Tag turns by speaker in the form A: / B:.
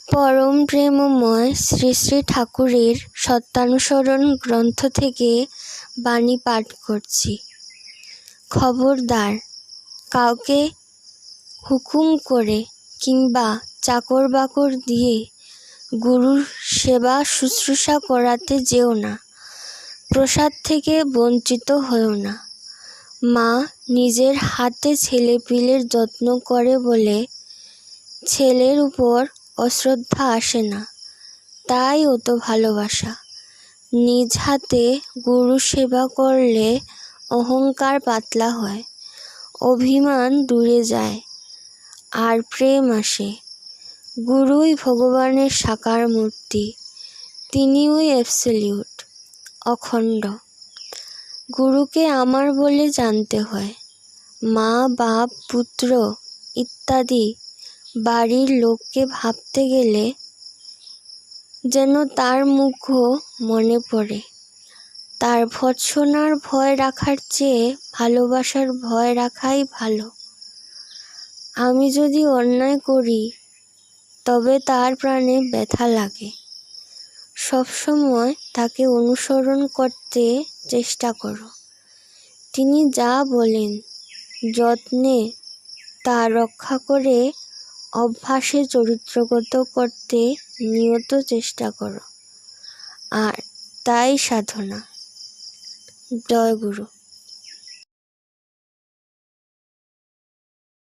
A: পরম প্রেমময় শ্রী শ্রী ঠাকুরের সত্যানুসরণ গ্রন্থ থেকে বাণী পাঠ করছি। খবরদার, কাউকে হুকুম করে কিংবা চাকর বাকর দিয়ে গুরুর সেবা শুশ্রূষা করাতে যেও না। প্রসাদ থেকে বঞ্চিত হও না। মা নিজের হাতে ছেলেপিলের যত্ন করে বলে ছেলের উপর অশ্রদ্ধা আসে না, তাই অত ভালোবাসা। নিজ হাতে গুরু সেবা করলে অহংকার পাতলা হয়, অভিমান দূরে যায়, আর প্রেম আসে। গুরুই ভগবানের সাকার মূর্তি, তিনিই অ্যাবসলিউট, অখণ্ড। গুরুকে আমার বলে জানতে হয়। মা, বাপ, পুত্র ইত্যাদি বাড়ির লোককে ভাবতে গেলে যেন তার মুখও মনে পড়ে। তার ভর্ৎসনার ভয় রাখার চেয়ে ভালোবাসার ভয় রাখাই ভালো। আমি যদি অন্যায় করি তবে তার প্রাণে ব্যথা লাগে। সবসময় তাকে অনুসরণ করতে চেষ্টা করো। তিনি যা বলেন যত্নে তা রক্ষা করে অভ্যাসে চরিত্রগত করতে নিয়ত চেষ্টা করো, আর তাই সাধনা। জয় গুরু।